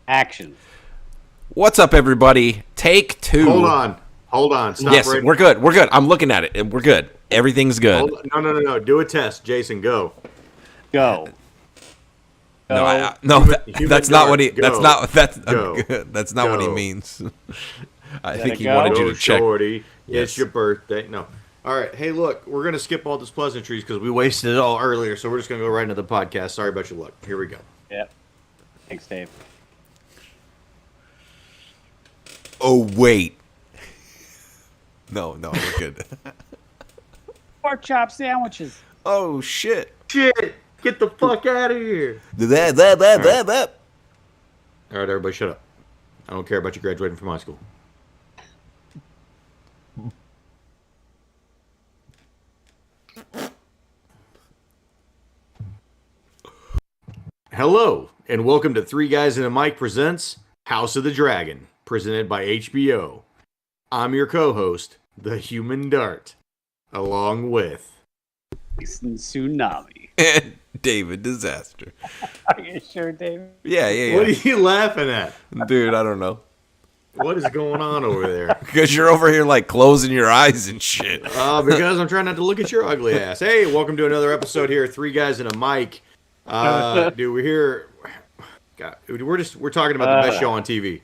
Action. What's up, everybody? Take two. Hold on. Stop. Yes, we're good. We're good. I'm looking at it. We're good. Everything's good. No. Do a test, Jason. Go. Go. That's not what he. Go. That's not what he means. I think he go? wanted you to check. Shorty, Yes. It's your birthday. No. All right. Hey, look, we're gonna skip all those pleasantries because we wasted it all earlier. So we're just gonna go right into the podcast. Sorry about your luck. Here we go. Yep. Thanks, Dave. Oh wait. No, we're good. Pork chop sandwiches. Oh shit. Shit! Get the fuck out of here! All All right, everybody, shut up. I don't care about you graduating from high school. Hello, and welcome to Three Guys and a Mic presents House of the Dragon, presented by HBO. I'm your co-host, the Human Dart, along with... Tsunami. And David Disaster. Are you sure, Dave? Yeah. What are you laughing at? Dude, I don't know. What is going on over there? Because you're over here like closing your eyes and shit. Because I'm trying not to look at your ugly ass. Hey, welcome to another episode here, Three Guys and a Mic. Dude, we're here. God, we're talking about the best show on TV.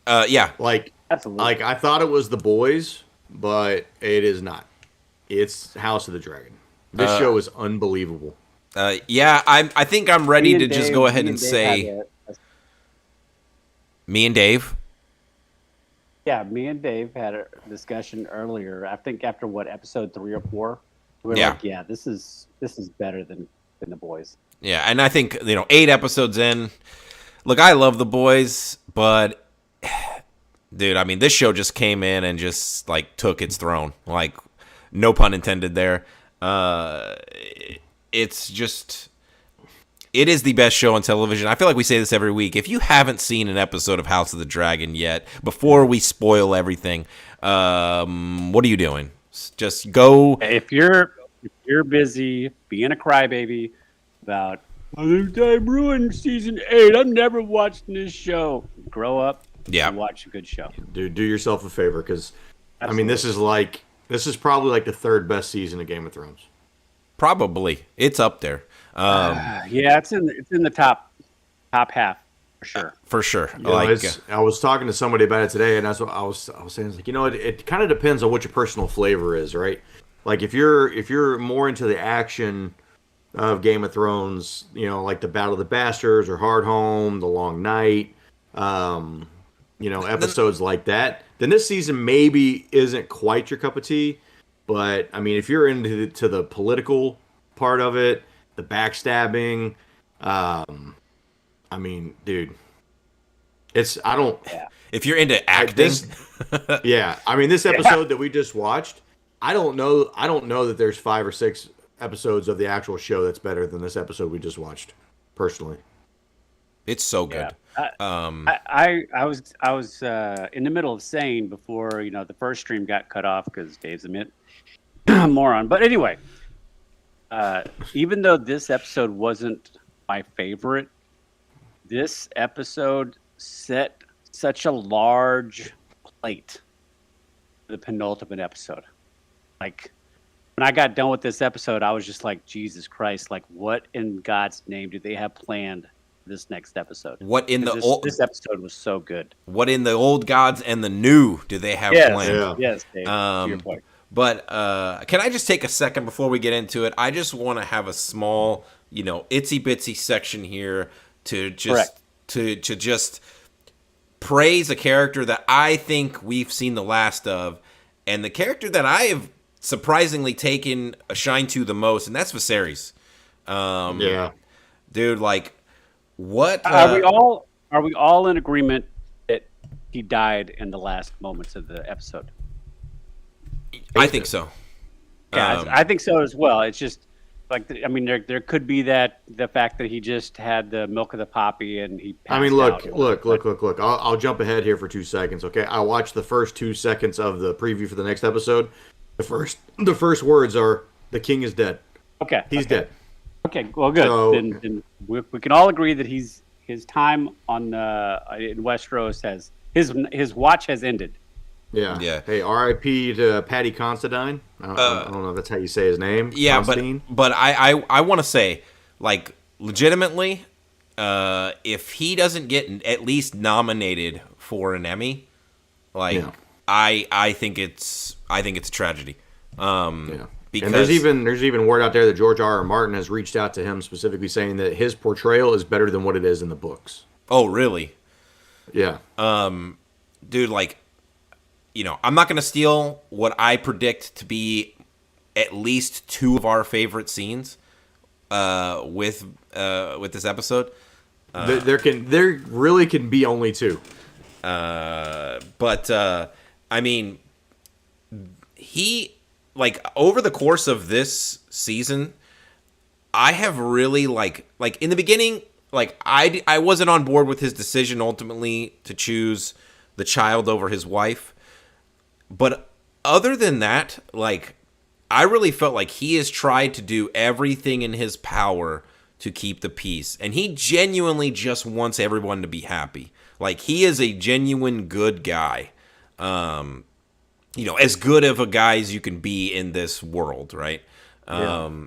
Yeah. Absolutely. I thought it was The Boys, but it is not. It's House of the Dragon. This show is unbelievable. Yeah, I think I'm ready to just go ahead and say me and Dave. Yeah, me and Dave had a discussion earlier. I think after episode 3 or 4, we were like, "Yeah, this is better than The Boys." Yeah, and I think 8 episodes in. Look, I love The Boys, but dude, I mean, this show just came in and just like took its throne. Like, no pun intended there. It's just. It is the best show on television. I feel like we say this every week. If you haven't seen an episode of House of the Dragon yet, before we spoil everything, what are you doing? Just go. If you're busy being a crybaby about I ruined season 8, I'm never watching this show. Grow up. Yeah. And watch a good show. Dude, do yourself a favor, because I mean, this is probably like the third best season of Game of Thrones. Probably, it's up there. Yeah, it's in the top half for sure. For sure. I was talking to somebody about it today, and that's what I was saying. It's like, it kind of depends on what your personal flavor is, right? Like if you're more into the action of Game of Thrones, like the Battle of the Bastards or Hard Home, The Long Night, episodes like that, then this season maybe isn't quite your cup of tea. But I mean, if you're into the political part of it, the backstabbing, I mean, dude, if you're into acting, yeah. I mean, this episode that we just watched, I don't know that there's 5 or 6 episodes of the actual show that's better than this episode we just watched. Personally, it's so good. Yeah. I was in the middle of saying before the first stream got cut off because Dave's a moron. But anyway, even though this episode wasn't my favorite, this episode set such a large plate for the penultimate episode. Like, when I got done with this episode, I was just like, Jesus Christ, like, what in God's name do they have planned for this next episode? This episode was so good. What in the old gods and the new do they have planned? Yeah. Yes, Dave, to your point. But can I just take a second before we get into it? I just want to have a small, itsy bitsy section here to just praise a character that I think we've seen the last of, and the character that I have surprisingly taken a shine to the most, and that's Viserys. Yeah, dude, like, what? Are we all in agreement that he died in the last moments of the episode? I think so. Yeah, I think so as well. It's just like, there could be the fact that he just had the milk of the poppy and he passed out. Look. I'll jump ahead here for 2 seconds, okay? I watched the first 2 seconds of the preview for the next episode. The first words are, "The king is dead." Okay. He's dead. Okay, well, good. So, then we can all agree that he's his time on in Westeros has his watch has ended. Yeah. Yeah. Hey, R.I.P. to Paddy Considine. I don't know if that's how you say his name. Yeah, Considine. but I want to say, like, legitimately, if he doesn't get at least nominated for an Emmy, like, Yeah. I think it's a tragedy. Yeah. Because And there's even word out there that George R. R. Martin has reached out to him specifically saying that his portrayal is better than what it is in the books. oh, really? Yeah. Dude, like, you know, I'm not going to steal what I predict to be at least two of our favorite scenes with this episode. There really can be only two. But I mean, he, like, over the course of this season, I have really like in the beginning, like, I wasn't on board with his decision ultimately to choose the child over his wife. But other than that, like, I really felt like he has tried to do everything in his power to keep the peace. And he genuinely just wants everyone to be happy. Like, he is a genuine good guy. You know, as good of a guy as you can be in this world, right? Yeah.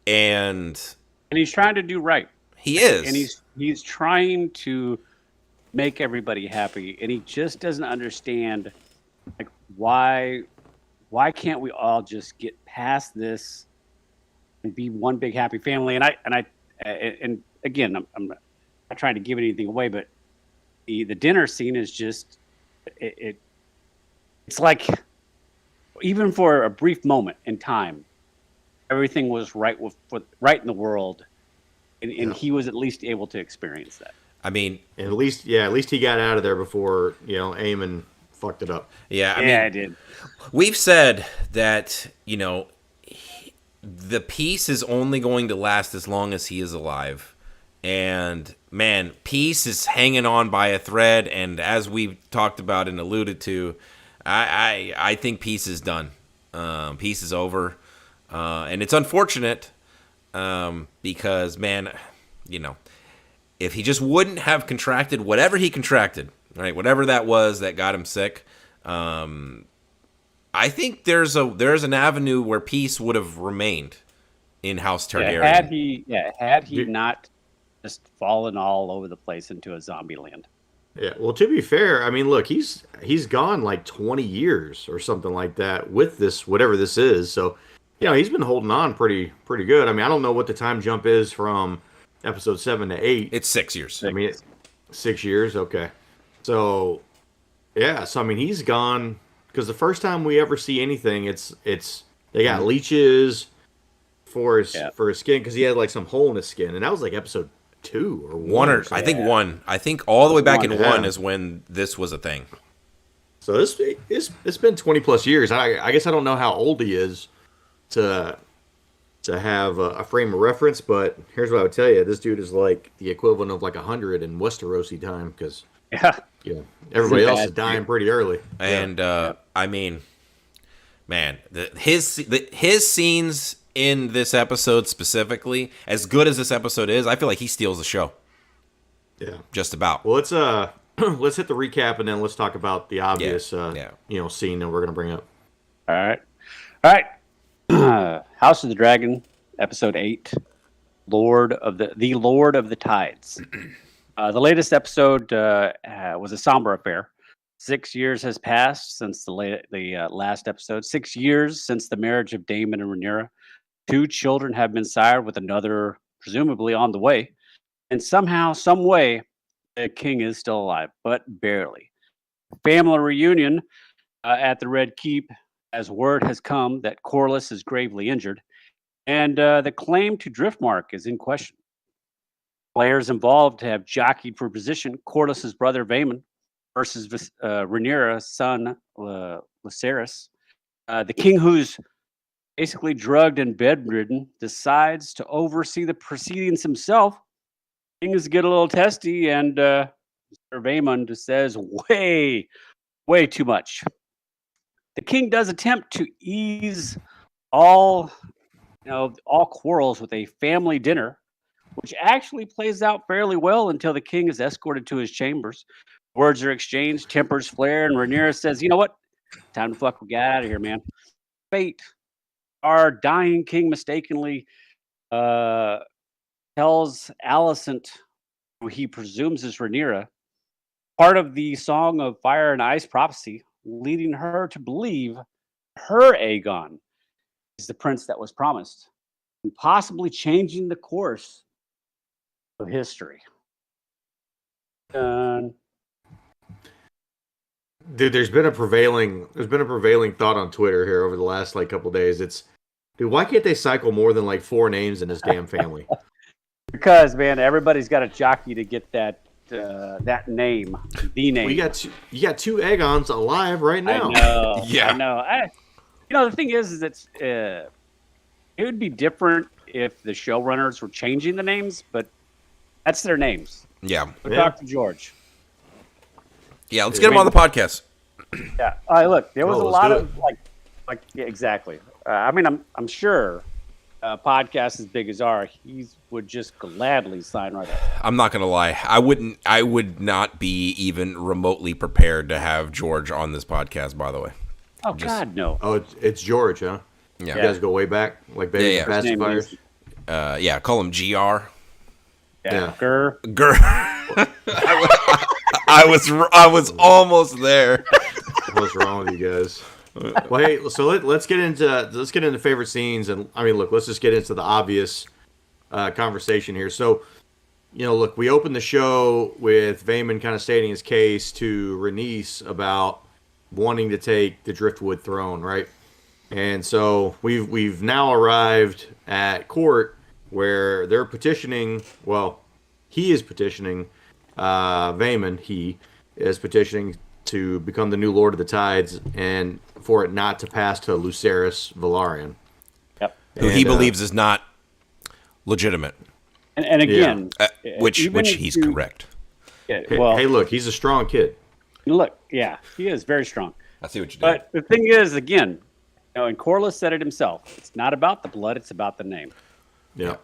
And he's trying to do right. he is. And he's trying to make everybody happy, and he just doesn't understand, like, why can't we all just get past this and be one big happy family? And again, I'm not trying to give anything away, but the dinner scene is just it's like, even for a brief moment in time, everything was right right in the world, and he was at least able to experience that. I mean, And at least he got out of there before, Eamon fucked it up. yeah, I did. We've said that, you know, the peace is only going to last as long as he is alive. And, man, peace is hanging on by a thread. And as we've talked about and alluded to, I think peace is done. Peace is over. And it's unfortunate because, man, you know, if he just wouldn't have contracted whatever he contracted, right, whatever that was that got him sick, I think there's an avenue where peace would have remained in House Targaryen. Had he not just fallen all over the place into a zombie land. Yeah, well, to be fair, I mean, look, he's gone like 20 years or something like that with this, whatever this is. So, he's been holding on pretty good. I mean, I don't know what the time jump is from episode 7 to 8. It's 6 years. I mean, 6 years. Okay. So, yeah. So, I mean, he's gone, because the first time we ever see anything, it's they got leeches for his skin, because he had like some hole in his skin, and that was like episode 2 or 1. I think 1. I think all the way back in 1 is when this was a thing. So it's been 20 plus years. I guess I don't know how old he is to have a frame of reference, but here's what I would tell you: this dude is like the equivalent of like 100 in Westerosi time, because everybody else is dying pretty early. And I mean, man, his scenes in this episode specifically, as good as this episode is, I feel like he steals the show. Yeah, just about. Well, let's let's hit the recap, and then let's talk about the obvious scene that we're gonna bring up. All right. House of the Dragon, episode 8, Lord of the Tides. The latest episode was a somber affair. 6 years has passed since the last episode. 6 years since the marriage of Daemon and Rhaenyra. 2 children have been sired, with another presumably on the way. And somehow, some way, the king is still alive, but barely. Family reunion at the Red Keep, as word has come that Corlys is gravely injured, and the claim to Driftmark is in question. Players involved have jockeyed for position. Corlys' brother Vaemon versus Rhaenyra's son Lucerys. The king, who's basically drugged and bedridden, decides to oversee the proceedings himself. Things get a little testy, and Mr. Vaemon just says way too much. The king does attempt to ease all quarrels with a family dinner, which actually plays out fairly well until the king is escorted to his chambers. Words are exchanged, tempers flare, and Rhaenyra says, "You know what? Time to fucking get out of here, man." Fate, our dying king, mistakenly uh, tells Alicent, who he presumes is Rhaenyra, part of the Song of Fire and Ice prophecy, leading her to believe her Aegon is the prince that was promised, and possibly changing the course of history. Done. Dude, there's been a prevailing thought on Twitter here over the last like couple days. It's, dude, why can't they cycle more than like 4 names in this damn family? Because, man, everybody's got a jockey to get that that name, the name. You got 2 Aegons alive right now. I know. Yeah. I know. The thing is it's it would be different if the showrunners were changing the names, but that's their names. Yeah. So talk to George. Yeah, let's get him on the podcast. Yeah. Look, there was a lot of yeah, exactly. I'm sure a podcast as big as ours, he would just gladly sign right up. I'm not gonna lie. I would not be even remotely prepared to have George on this podcast, by the way. Oh God, no. Oh, it's George, huh? Yeah. You guys go way back, like baby Yeah. pacifiers. Yeah, call him GR. Yeah. Grr. I was almost there. What's wrong with you guys? Well, hey, so let's get into favorite scenes, and I mean, look, let's just get into the obvious conversation here. So, look, we opened the show with Vaemon kind of stating his case to Rhaenys about wanting to take the Driftwood throne, right? And so we've now arrived at court where they're petitioning. Well, he is petitioning. Vaemon, he is petitioning to become the new Lord of the Tides, and for it not to pass to Lucerys Velaryon. Yep. Who he believes is not legitimate. And again, which he's correct. Yeah, Hey, look, he's a strong kid. Look, yeah, he is very strong. I see what you did. But the thing is, again, and Corlys said it himself, it's not about the blood, it's about the name. Yeah.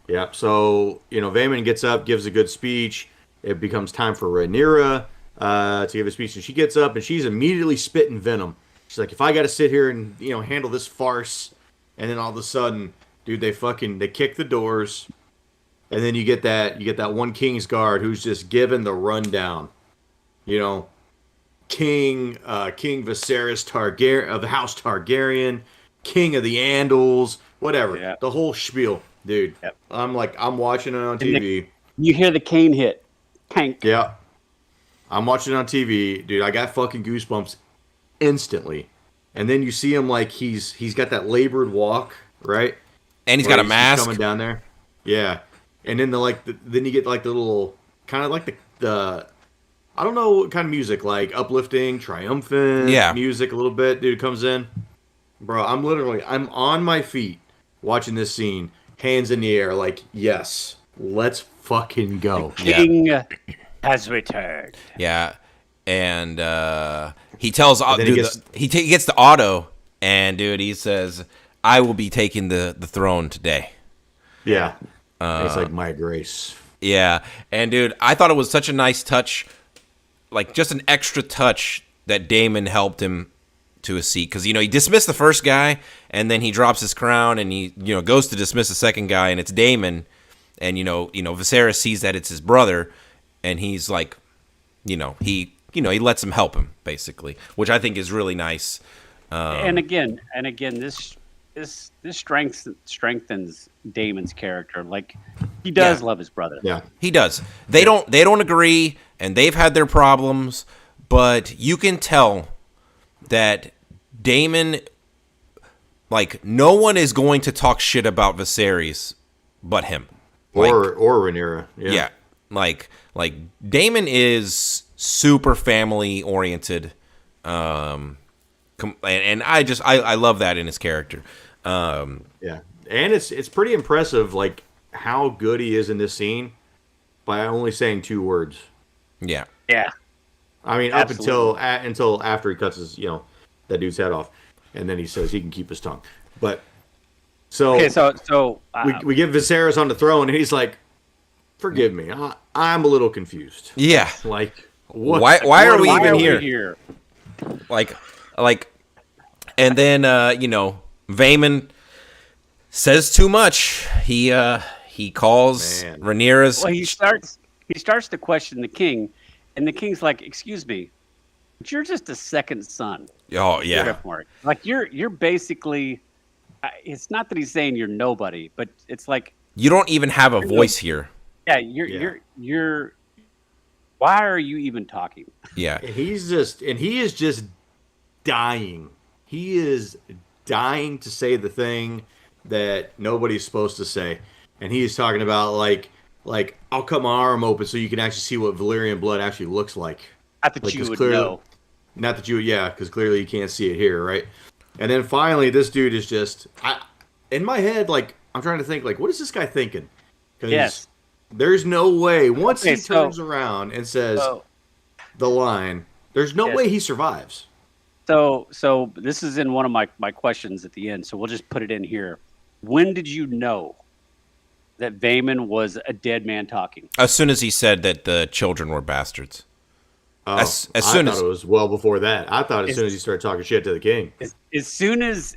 Yeah. So, Vaemon gets up, gives a good speech. It becomes time for Rhaenyra to give a speech, and she gets up and she's immediately spitting venom. She's like, if I got to sit here and handle this farce, and then all of a sudden, dude, they kick the doors, and then you get that one Kingsguard who's just giving the rundown. King Viserys Targaryen of the House Targaryen, King of the Andals, whatever, the whole spiel, dude. Yep. I'm watching it on TV. You hear the cane hit, tank. Yeah. I'm watching it on TV, dude. I got fucking goosebumps instantly. And then you see him he's got that labored walk, right? And he's got a mask coming down there. Yeah. And then then you get the little kind of like the I don't know what kind of music, like uplifting, triumphant music a little bit, dude, comes in. Bro, I'm on my feet watching this scene, hands in the air, yes, let's fucking go. The king has returned. Yeah, and he tells he gets the auto, and dude, he says, "I will be taking the throne today." Yeah, it's like my grace. Yeah, and dude, I thought it was such a nice touch, just an extra touch that Daemon helped him to a seat, because he dismissed the first guy, and then he drops his crown, and he goes to dismiss the second guy, and it's Daemon, and Viserys sees that it's his brother. And he's he lets him help him, basically, which I think is really nice. And again, this strengthens Daemon's character. He does love his brother. Yeah, he does. They don't agree, and they've had their problems, but you can tell that Daemon, no one is going to talk shit about Viserys but him, or Rhaenyra. Yeah. Daemon is super family oriented, and I love that in his character. Yeah, and it's pretty impressive, how good he is in this scene by only saying 2 words. Yeah. Yeah. I mean, absolutely. Up until after he cuts his that dude's head off, and then he says he can keep his tongue. But So we get Viserys on the throne, and he's like, "Forgive me, I'm a little confused." Yeah. Like, what? Why are we even here? here? Like, and then Vaemon says too much. He calls Rhaenyra's. Well, he starts to question the king, and the king's like, "Excuse me, but you're just a second son." Oh yeah. Like you're basically. It's not that he's saying you're nobody, but it's like you don't even have a voice here. Yeah, you're. Why are you even talking? Yeah, and he is just dying. He is dying to say the thing that nobody's supposed to say, and he's talking about like I'll cut my arm open so you can actually see what Valyrian blood actually looks like. Not that you would know. Not that you, because clearly you can't see it here, right? And then finally, this dude is just, in my head, like, I'm trying to think, like, what is this guy thinking? Because there's no way, once he turns around and says the line, there's no way he survives. So this is in one of my questions at the end, so we'll just put it in here. When did you know that Vaemon was a dead man talking? As soon as he said that the children were bastards. I thought it was well before that. I thought as soon as he started talking shit to the king. As soon as,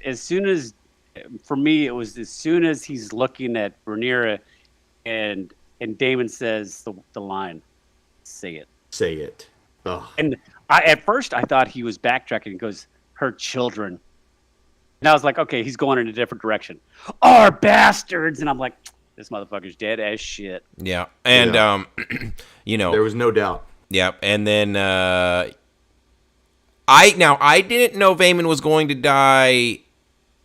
for me, it was as soon as he's looking at Rhaenyra, and Daemon says the line, "Say it." Say it. Ugh. And at first I thought he was backtracking. He goes, "Her children," and I was like, okay, he's going in a different direction. "Are bastards," and I'm like, this motherfucker's dead as shit. Yeah, and there was no doubt. Yeah, and then I didn't know Vaemon was going to die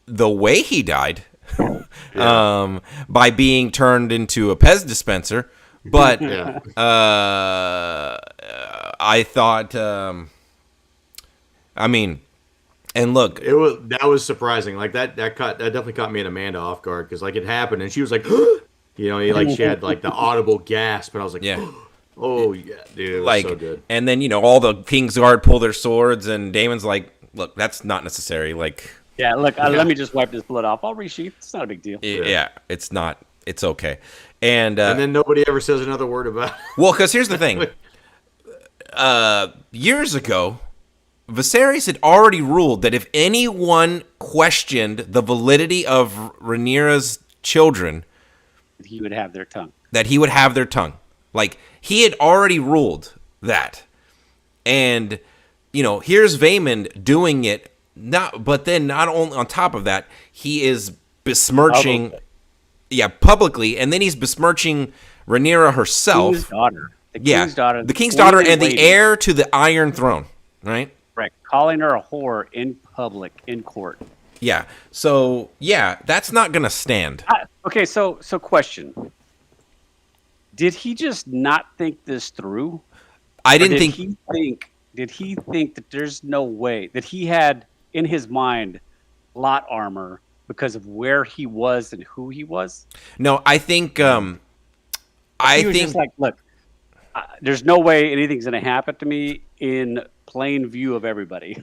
the way he died, by being turned into a Pez dispenser. But I thought, and look, that was surprising. Like that definitely caught me and Amanda off guard because like it happened and she was like, she had like the audible gasp, and I was like, oh yeah, dude, it was so good. And then all the Kingsguard pull their swords, and Daemon's like, "Look, that's not necessary." Like, let me just wipe this blood off. I'll resheath. It's not a big deal. Yeah, it's not. It's okay. And then nobody ever says another word about it. Well, because here's the thing. Years ago, Viserys had already ruled that if anyone questioned the validity of Rhaenyra's children, he would have their tongue. Like, he had already ruled that. And, here's Vaemon doing it. But then not only on top of that, he is besmirching, publicly, and then he's besmirching Rhaenyra herself. King's daughter. The king's daughter and the heir to the Iron Throne, right? Right. Calling her a whore in public, in court. Yeah. So, that's not going to stand. Okay, so question. Did he just not think this through? I didn't think... Did he think that there's no way that he had in his mind lot armor because of where he was and who he was? No, I think he was just like, look, there's no way anything's going to happen to me in plain view of everybody.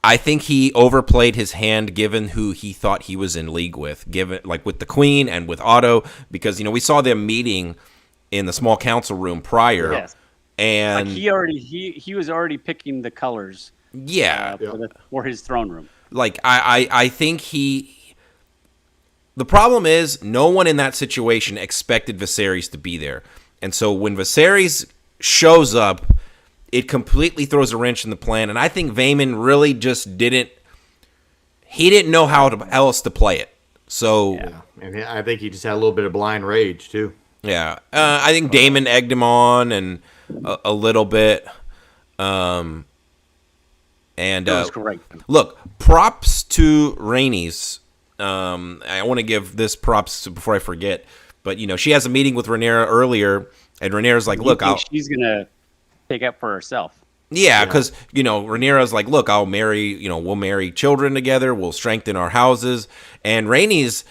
I think he overplayed his hand given who he thought he was in league with, given like with the Queen and with Otto, because we saw them meeting in the small council room prior. Yes. And like he was already picking the colors. For his throne room. Like I think the problem is no one in that situation expected Viserys to be there. And so when Viserys shows up, it completely throws a wrench in the plan. And I think Vaemon really just didn't know how else to play it. So and I think he just had a little bit of blind rage too. Yeah, I think Daemon egged him on and a little bit. And that was correct. Look, props to Rhaenys. I want to give this props before I forget. But she has a meeting with Rhaenyra earlier, and Rhaenyra's like, "Look, she's gonna take up for herself." Yeah, because Rhaenyra's like, "Look, I'll marry. We'll marry children together. We'll strengthen our houses." And Rhaenys,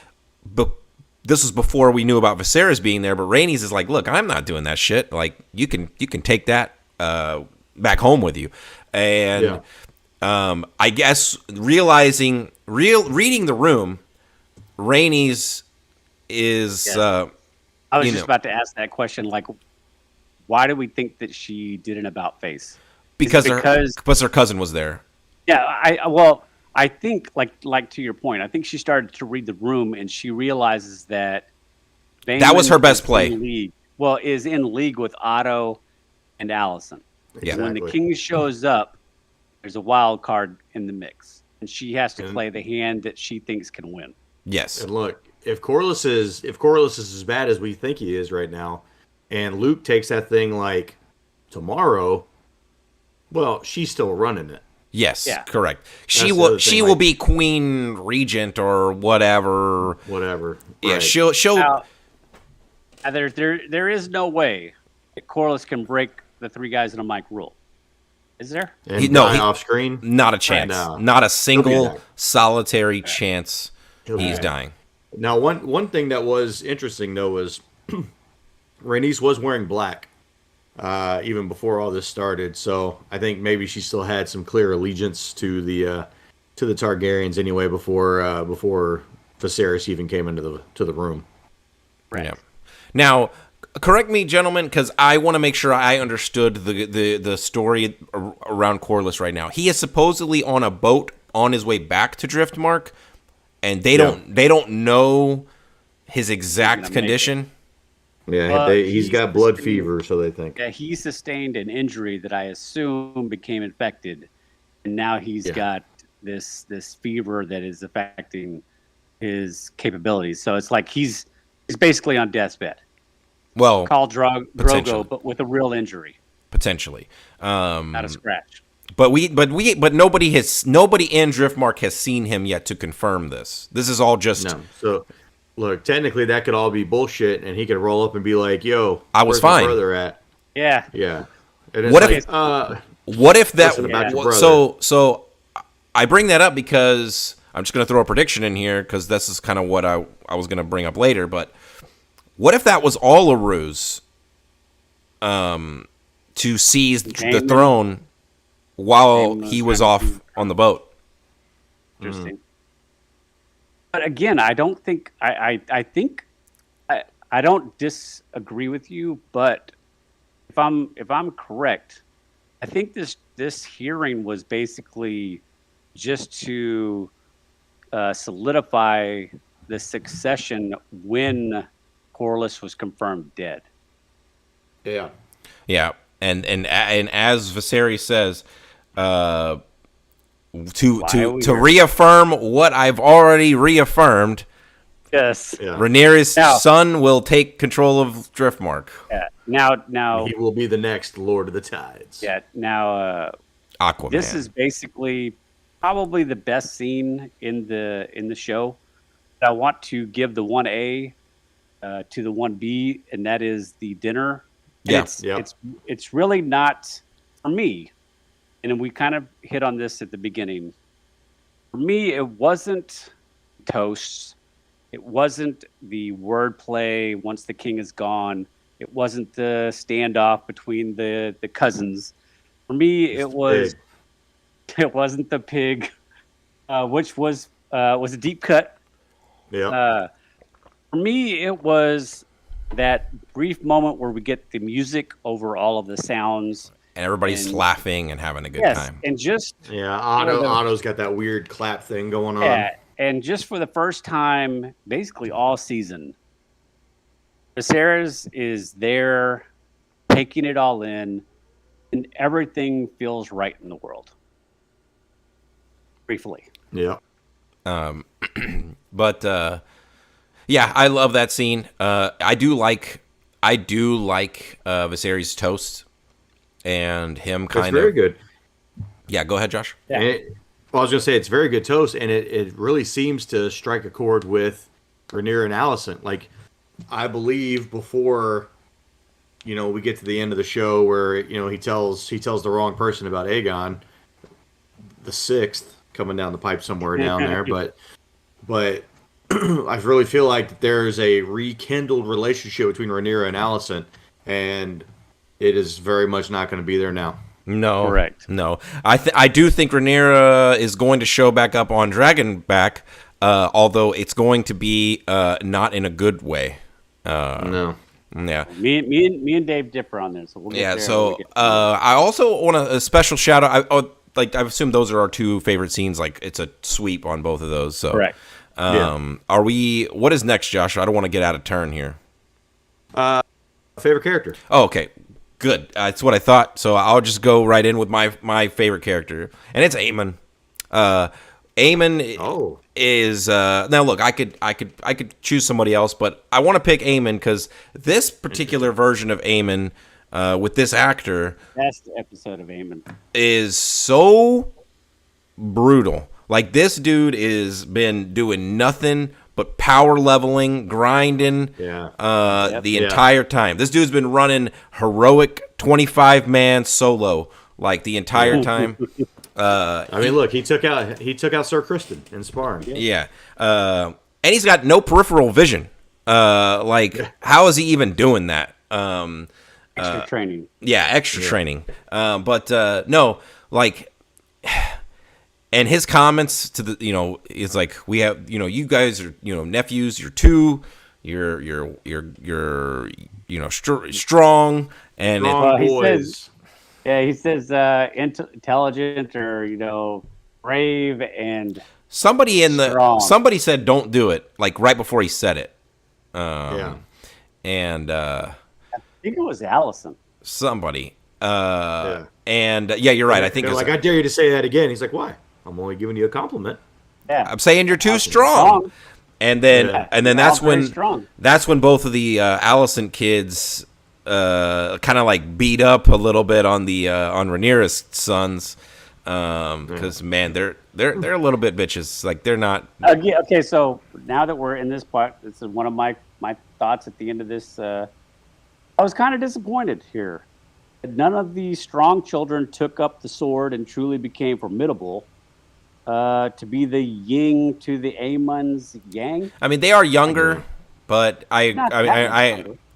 this was before we knew about Viserys being there. But Rhaenys is like, "Look, I'm not doing that shit. Like, you can take that back home with you." And I guess reading the room, Rhaenys is Yes. I was you just know. about to ask that question. Like, why do we think that she did an about face? because because her cousin was there. Yeah, I think like to your point, I think she started to read the room and she realizes that That was Baemon her best is play. in league. Well, is in league with Otto and Allison. Yeah. When the Exactly. king shows up, there's a wild card in the mix, and she has to play the hand that she thinks can win. Yes. And look, if Corlys is as bad as we think he is right now, and Luke takes that thing like tomorrow, well, she's still running it. Yes, Yeah. correct. She That's the will. other She thing, will like- be queen regent or whatever. Whatever. Yeah, Right. she'll. Now, there is no way that Corlys can break the 3 guys in a mic rule. Is there? And no, die he- off screen. Not a chance. No. Not a single back. solitary chance. He'll be He's back. dying. Now, one thing that was interesting though was Rhaenys was wearing black even before all this started. So I think maybe she still had some clear allegiance to the Targaryens anyway before Viserys even came into the room. Right. Yeah. Now, correct me, gentlemen, because I want to make sure I understood the story around Corlys right now. He is supposedly on a boat on his way back to Driftmark, and they don't know his exact make condition. Yeah, he's got blood fever, so they think. Yeah, he sustained an injury that I assume became infected, and now he's got this fever that is affecting his capabilities. So it's like he's basically on death's bed. Well, Call Potentially. Drogo, but with a real injury, potentially. not a scratch. But nobody in Driftmark has seen him yet to confirm this. This is all just No. So, look, technically that could all be bullshit, and he could roll up and be like, "Yo, I was where's my fine." brother at?" Yeah. Yeah. And it's What like, if- what if that Listen about your so I bring that up because I'm just going to throw a prediction in here because this is kind of what I was going to bring up later, but what if that was all a ruse to seize the Daemon? throne while Daemon he was trying off to- on the boat? Interesting. But again, I don't think I think I don't disagree with you, but if I'm correct, I think this hearing was basically just to solidify the succession when Corlys was confirmed dead. yeah. Yeah, and as Viserys says, to reaffirm what I've already reaffirmed, Yes. Yeah. Rhaenyra's Now- son will take control of Driftmark. Yeah. Now. He will be the next Lord of the Tides. Yeah. Now. Aquaman. This is basically probably the best scene in the show. I want to give the 1A to the 1B, and that is the dinner. And Yeah. it's really not for me. And we kind of hit on this at the beginning. For me, it wasn't toasts. It wasn't the wordplay once the king is gone. It wasn't the standoff between the cousins. For me, it was. It wasn't the pig, which was a deep cut. Yeah. For me, it was that brief moment where we get the music over all of the sounds. and everybody's and- laughing and having a good Yes, time. and just Yeah. the- Otto's got that weird clap thing going on. yeah, and just for the first time, basically all season, Viserys is there, taking it all in, and everything feels right in the world. Briefly. Yeah. But yeah, I love that scene. I do like Viserys' toast and him It's kind very of. good. Yeah, go ahead, Josh. Yeah. And I was going to say, it's very good toast, and it really seems to strike a chord with Rhaenyra and Alicent. Like, I believe before, we get to the end of the show where, he tells the wrong person about Aegon, the sixth, coming down the pipe somewhere down there. But I really feel like there's a rekindled relationship between Rhaenyra and Alicent, and it is very much not going to be there now. No, Correct. No, I do think Rhaenyra is going to show back up on Dragonback. although it's going to be not in a good way. No. Yeah. Me and Dave differ on this. So we'll get Yeah, there so when we get to I also want a special shout out. I assume those are our two favorite scenes. Like it's a sweep on both of those. So, Correct. Are we? What is next, Josh? I don't want to get out of turn here. Favorite character? Oh, okay, good. That's what I thought. So I'll just go right in with my favorite character, and it's Eamon. Eamon is now. Look, I could choose somebody else, but I want to pick Eamon because this particular version of Eamon with this actor, best episode of Eamon, is so brutal. Like this dude is been doing nothing but power leveling, grinding, the entire time. This dude's been running heroic 25-man solo like the entire time. I mean, look, he took out Sir Kristen in sparring. Yeah, and he's got no peripheral vision. How is he even doing that? extra training. Yeah, extra training. But no, like, and his comments to the, is like, we have, you guys are, nephews, you're two, you're strong, and he says intelligent or brave, and somebody strong. somebody said don't do it, like right before he said it. And I think it was Allison. Somebody. And you're right. I think they're like, I dare you to say that again. He's like, why? I'm only giving you a compliment. Yeah, I'm saying you're too strong. And then that's when both of the Allison kids kind of like beat up a little bit on the on Rhaenyra's sons, because man, they're a little bit bitches. Like they're not. Okay, so now that we're in this part, this is one of my thoughts at the end of this. I was kind of disappointed here. None of the strong children took up the sword and truly became formidable. To be the yin to the Aemon's yang. I mean, they are younger, but I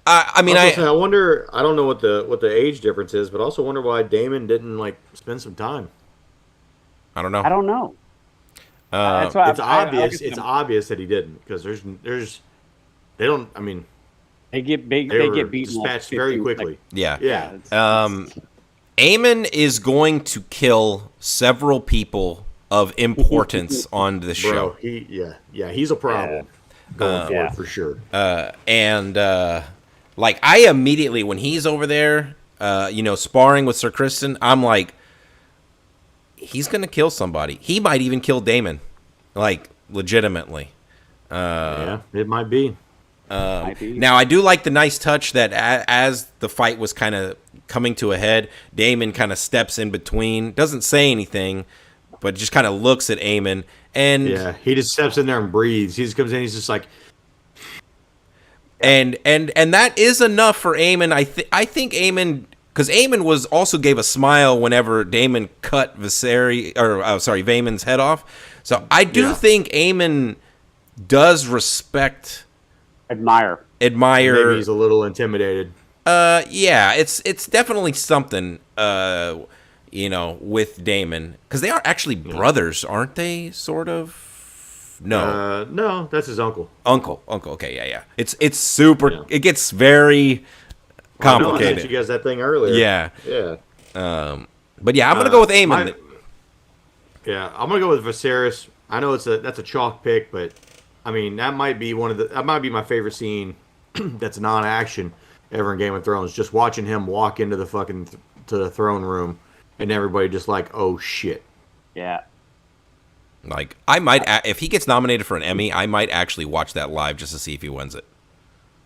wonder. I don't know what the age difference is, but also wonder why Daemon didn't like spend some time. I don't know. That's why it's obvious. It's obvious that he didn't, because they don't. I mean, they get big. They get beaten dispatched very quickly. Yeah. Aemon is going to kill several people of importance on the show. He's a problem going forward for sure. And like I immediately, when he's over there, sparring with Sir Kristen, I'm like, he's gonna kill somebody. He might even kill Daemon, like legitimately. It might be. Now I do like the nice touch that as the fight was kind of coming to a head, Daemon kind of steps in between, doesn't say anything, but just kind of looks at Aemon, and he just steps in there and breathes. He just comes in, he's just like, and that is enough for Aemon. I think Aemon, because Aemon also gave a smile whenever Daemon cut Vaemon's head off. So I do think Aemon does respect, admire. Maybe he's a little intimidated. It's definitely something. With Daemon, because they are actually brothers, aren't they? Sort of. No. No, that's his uncle. Uncle. Okay, yeah. It's super. Yeah. It gets very complicated. I sent you guys that thing earlier. Yeah. But yeah, I'm gonna go with Aemon. I'm gonna go with Viserys. I know that's a chalk pick, but I mean that might be my favorite scene that's non-action ever in Game of Thrones. Just watching him walk into the to the throne room. And everybody just like, oh shit. Yeah. Like I might, if he gets nominated for an Emmy, I might actually watch that live just to see if he wins it.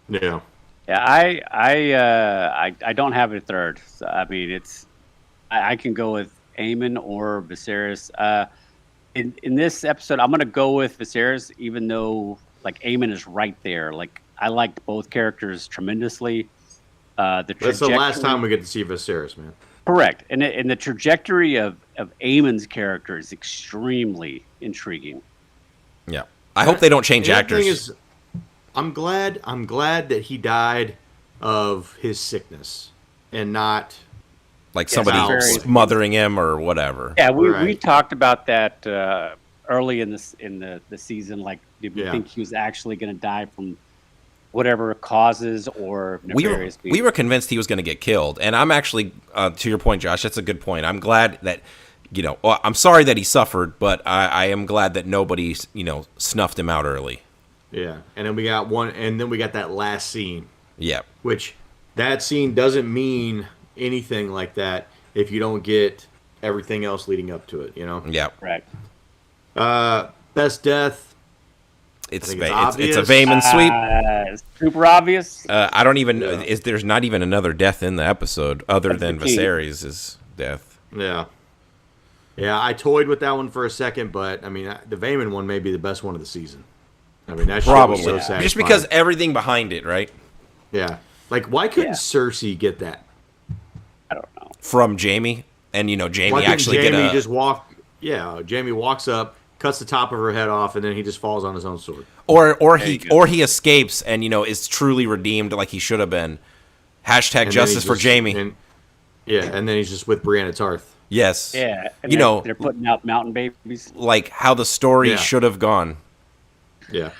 Yeah. Yeah. I don't have a third. So, I mean, I can go with Aemon or Viserys. In this episode, I'm gonna go with Viserys, even though like Aemon is right there. Like I liked both characters tremendously. That's the last time we get to see Viserys, man. Correct, and the trajectory of Aemon's character is extremely intriguing. Yeah, I hope they don't change actors. The thing is, I'm glad that he died of his sickness and not like somebody smothering him or whatever. Yeah, we talked about that early in the season. Like, did we Yeah. think he was actually going to die from whatever causes or nefarious? We were convinced he was going to get killed, and I'm actually to your point, Josh. That's a good point. I'm glad that well, I'm sorry that he suffered, but I am glad that nobody snuffed him out early. Yeah, and then we got that last scene. Yeah, Which that scene doesn't mean anything like that if you don't get everything else leading up to it. yeah. Right. Best death. It's think it's it's a obvious. Vayman sweep. Super obvious. I don't even. Yeah. There's not even another death in the episode other That's than the key. Viserys' death. Yeah. Yeah, I toyed with that one for a second, but I mean, the Vayman one may be the best one of the season. I mean, that shit was Probably so satisfying. just because everything behind it, right? Yeah. Like, why couldn't Yeah. Cersei get that? I don't know. From Jamie, and Jamie Why couldn't actually Jamie get a. just walk? Yeah, Jamie walks up, cuts the top of her head off, and then he just falls on his own sword. Or you go. or he escapes and is truly redeemed like he should have been. Hashtag And justice then for he just- Jamie. and then he's just with Brienne of Tarth. Yes. Yeah. And You know- they're putting out mountain babies. Like how the story Yeah. should have gone. Yeah.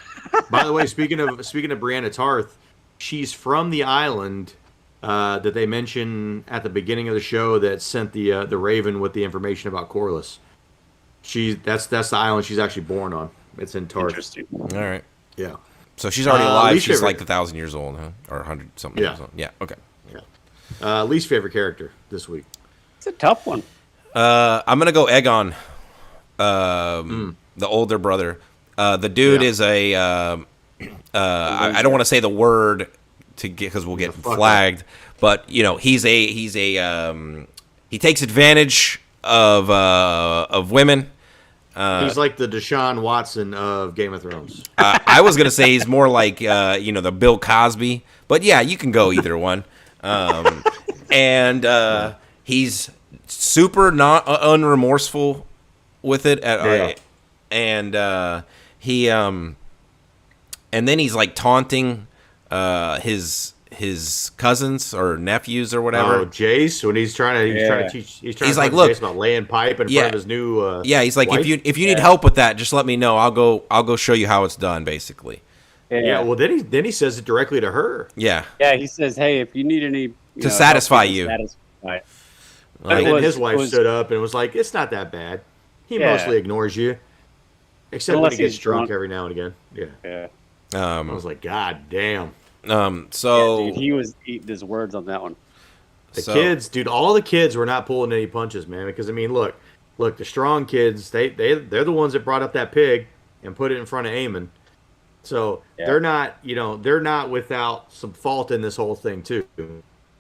By the way, speaking of Brienne of Tarth, she's from the island that they mention at the beginning of the show that sent the Raven with the information about Corlys. That's the island she's actually born on. It's in Tarth. Interesting. All right. Yeah. So she's already alive. least She's favorite- like 1,000 years old, huh? Or 100 something. Yeah. Years old. Yeah. Okay. Least favorite character this week. It's a tough one. I'm gonna go Aegon, the older brother. The dude Yeah. is a. I don't want to say the word to get because we'll get He's a fuck flagged. But he's a he takes advantage of women. He's like the Deshaun Watson of Game of Thrones. I was gonna say he's more like the Bill Cosby, but yeah, you can go either one. And he's super not unremorseful with it. Yeah. And he and then he's like taunting his cousins or nephews or whatever. Oh, Jace, when he's trying to teach, he's like, to "Look, Jace about laying pipe in yeah. front of his new. Yeah, he's like, wife? if you need help with that, just let me know. I'll go show you how it's done, basically. Yeah, well, then he says it directly to her. Yeah. Yeah, he says, "Hey, if you need any To satisfy help, you." satisfy." Like- And then was- his wife it was- stood up and was like, "It's not that bad. He Yeah. mostly ignores you, except when Unless he gets he's drunk drunk. every now and again." Yeah, I was like, "God damn." So Yeah, dude, he was eating his words on that one. The So- kids, dude, all the kids were not pulling any punches, man. Because I mean, look, the strong kids, they're the ones that brought up that pig and put it in front of Aemon. So Yeah. they're not without some fault in this whole thing too.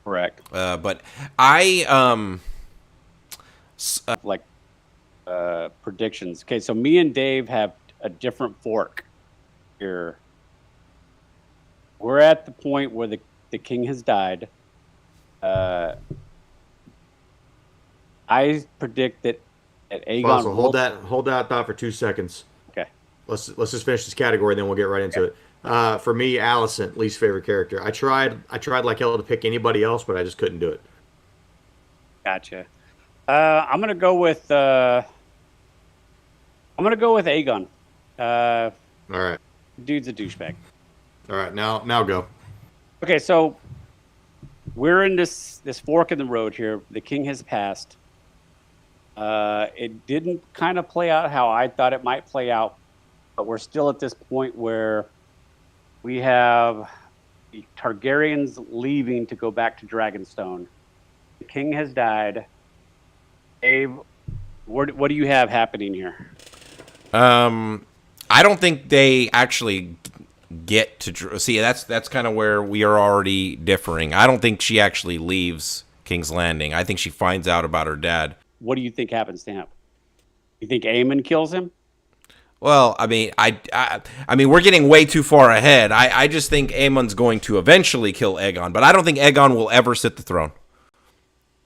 Correct. but I Like predictions. Okay, so me and Dave have a different fork here. We're at the point where the king has died. I predict that Aegon Fossil, will- hold that thought for 2 seconds. Okay. Let's just finish this category, then we'll get right into it. For me, Allison, least favorite character. I tried like hell to pick anybody else, but I just couldn't do it. Gotcha. I'm gonna go with Aegon. All right, Dude's a douchebag. all right. Now go. Okay, so we're in this fork in the road here. The king has passed. It didn't kind of play out how I thought it might play out, but we're still at this point where we have the Targaryens leaving to go back to Dragonstone. The king has died. Dave, what do you have happening here? I don't think they actually get to see. That's kind of where we are already differing. I don't think she actually leaves King's Landing. I think she finds out about her dad. What do you think happens to him? You think Aemon kills him? Well, I mean, I mean, we're getting way too far ahead. I just think Aemon's going to eventually kill Aegon, but I don't think Aegon will ever sit the throne.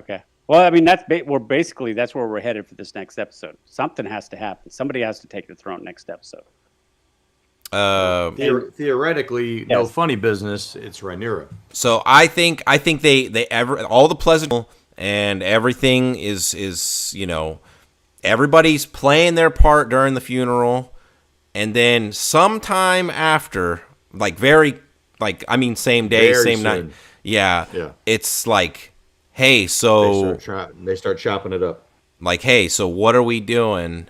Okay. Well, I mean, that's where we're headed for this next episode. Something has to happen. Somebody has to take the throne next episode. Theoretically, no Yes. funny business. It's Rhaenyra. So I think they all the pleasant and everything is everybody's playing their part during the funeral, and then sometime after, like same day, Very same soon. night. Yeah. It's like, hey, They so start chopping it up. like, hey, so what are we doing?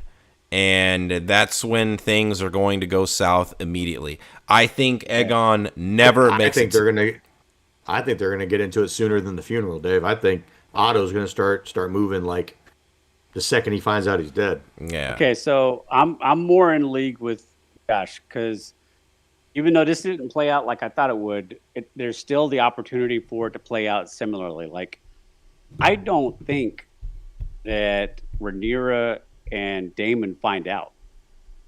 And that's when things are going to go south immediately. I think Egon never makes it. I think they're gonna get into it sooner than the funeral, Dave. I think Otto's gonna start moving like the second he finds out he's dead. Yeah. Okay, so I'm more in league with Josh because even though this didn't play out like I thought it would, there's still the opportunity for it to play out similarly. Like, I don't think that Rhaenyra and Daemon find out.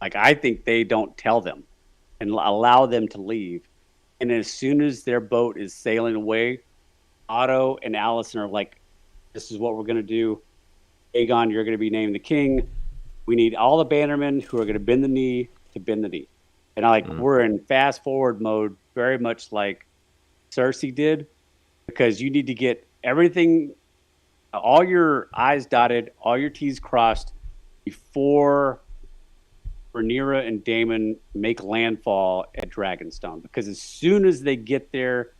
Like, I think they don't tell them and allow them to leave. And as soon as their boat is sailing away, Otto and Alicent are like, this is what we're going to do. Aegon, you're going to be named the king. We need all the bannermen who are going to bend the knee to bend the knee. And we're in fast forward mode, very much like Cersei did, because you need to get everything, all your I's dotted, all your T's crossed before Rhaenyra and Daemon make landfall at Dragonstone. Because as soon as they get there,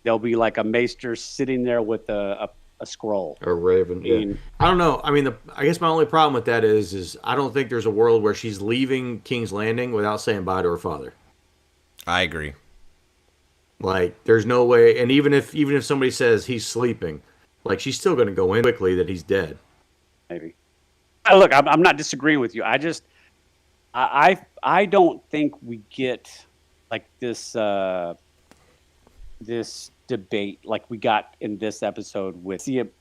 there'll be like a maester sitting there with a scroll. Or Raven. Yeah. I don't know. I mean, I guess my only problem with that is I don't think there's a world where she's leaving King's Landing without saying bye to her father. I agree. Like, there's no way. And even if somebody says he's sleeping, like, she's still going to go in quickly that he's dead. Maybe. Look, I'm not disagreeing with you. I don't think we get like this this debate like we got in this episode with see it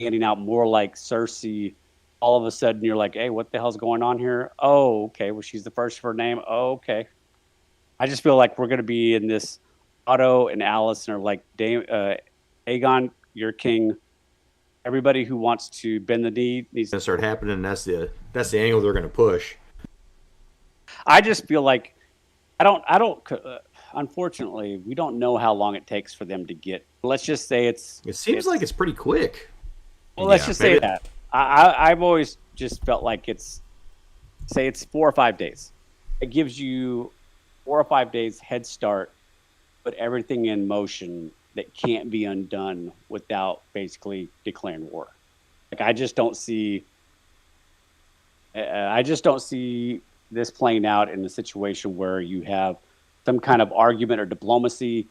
handing out more like Cersei. All of a sudden, you're like, "Hey, what the hell's going on here?" Oh, okay. Well, she's the first for her name. Oh, okay. I just feel like we're going to be in this. Otto and Alicent are like, Aegon, you're king. Everybody who wants to bend the knee needs to start happening. That's the angle they're going to push. I just feel like I don't. Unfortunately, we don't know how long it takes for them to get. Let's just say It seems like it's pretty quick. Well, let's just say that. I've always just felt like it's 4 or 5 days. It gives you 4 or 5 days head start, put everything in motion that can't be undone without basically declaring war. Like, I just don't see this playing out in a situation where you have some kind of argument or diplomacy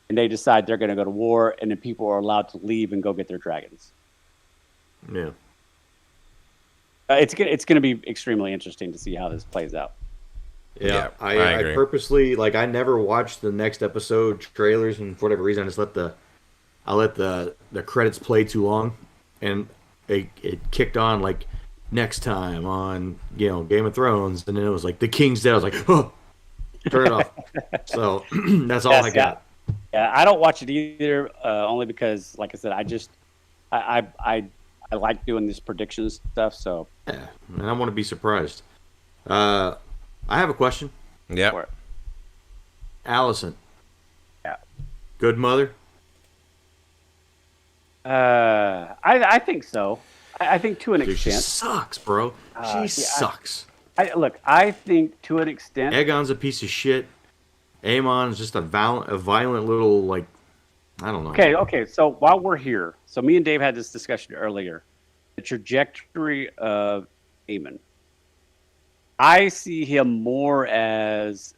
and they decide they're going to go to war and then people are allowed to leave and go get their dragons. Yeah. It's going to be extremely interesting to see how this plays out. Yeah, I purposely, like, I never watched the next episode trailers, and for whatever reason, I let the credits play too long, and it kicked on like next time on Game of Thrones, and then it was like the King's Dead. I was like, oh, turn it off. So that's all I got. Yeah, I don't watch it either, only because, like I said, I like doing this predictions stuff. So yeah, and I want to be surprised. I have a question. Yeah. Alicent. Yeah. Good mother? I think so. I think to an extent. She sucks, bro. She sucks. I think to an extent. Aegon's a piece of shit. Aemon's just a violent little, like, I don't know. Okay. So while we're here, so me and Dave had this discussion earlier. The trajectory of Aemon. I see him more as